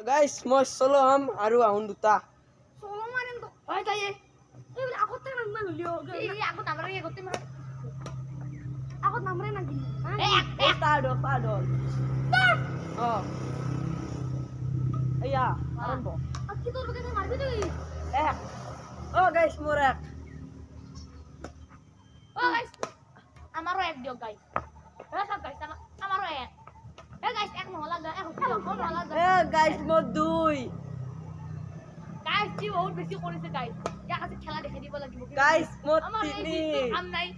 guys মই চলো হাম আৰু আহুন দুটা চলো মারেন তো হয় তাই এই আগত থেকে নাম হলিও এই আগত নামরে আগত মার আগত নামরে নাকি এই পাড অ এয়া আরম্ভ কি তোর বকে মারবি তুই এক ও গাইস মোর এক ও গাইস আমারও এক দিও গাইস হ্যাঁ সব গাইস আমারও এক এ গাইস এক নহলা গা এক নহলা গা এ গাইস মোর দুই গাইস কি বহুত বেশি করেছে গাইস ইয়া কাছে খেলা দেখে দিব লাগিব গাইস মোর আমার তিনি কাম নাই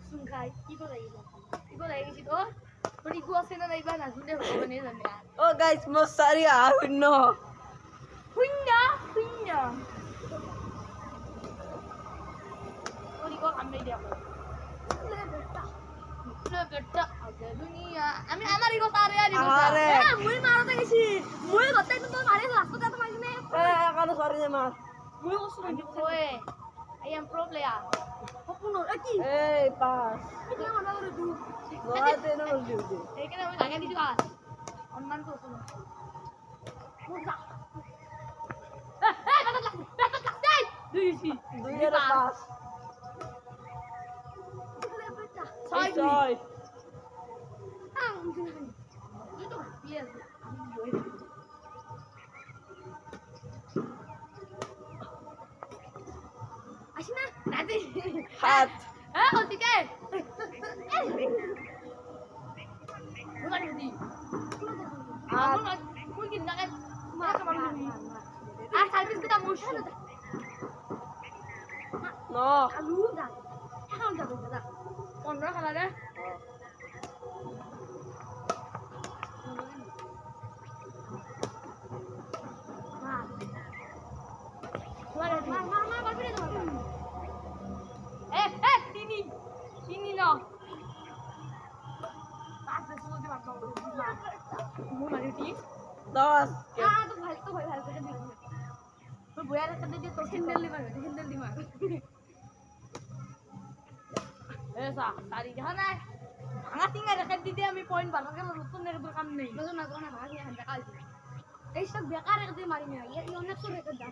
শুন গাইস কি লাগি তো তোরি গো আছে না নাইবা না শুনে হবে না জানি ও গাইস মোর চারি আহুন হুইন্যা তোরি গো কাম নাই দিয়া বেটা আগে দুনিয়া আমি আমার ইগো তারে আরি মুই মারতে গেছি মুই গতে তো মারি রাস্তা তো মারিনি এ কানো সরি যে মার মুই কষ্ট নাই ওয়ে আই এম প্রো প্লেয়ার হপুনো কি এই পাস কি মারা করে তুই গোয়াতে না বলদি এইখানে আমি লাগা দিছি আর অনমান তো শুনো মুজা বেটা লাগছে দুইছি দুই এর পাস ছয় ছয় আসিনা নাতি সাত হ্যাঁ ওদিকে বুমানি আট মুই কি নাকে মা কামাল আর সার্ভিস কিটা মুশকিল ন আলু দা এখন যাবো দাদা 15 খালা রে দশ আমি পয়েন্ট বাড়াকে নতুন কাম নেই এইসব বেকার একদিন মারি না অনেক সব রেখে দাও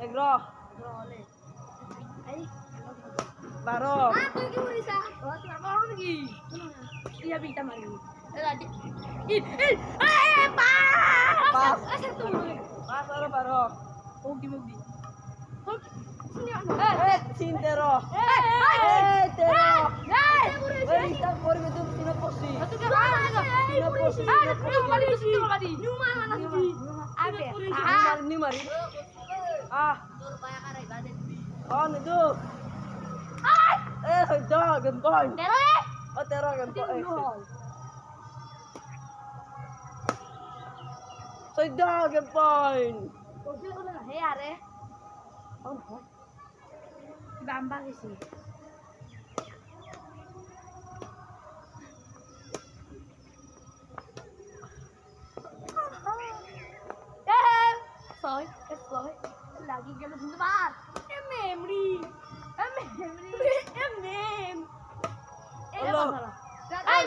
এগারো এই 12 তুই কি করিস তোমার কি ইয়া বিটা মারি পাঁচ আচ্ছা তুমি পাঁচ আর 12 ওগি মুগি তিন 13 এই তা করবে তুমি তিন পঁচিশ নিমারি নিদু এ হইতো গেম পয়েন্ট ও 13 গেম পয়েন্ট 14 গেম পয়েন্ট বাম্বা গেছি লাগি গেল ধন্যবাদ মেমরি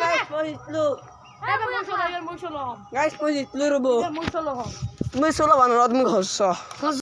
গাইস পজিতলু মুই চলো গাইস পজিতলু রবো মুই চলো মুই চলো বানৰত মোক হচ্ছ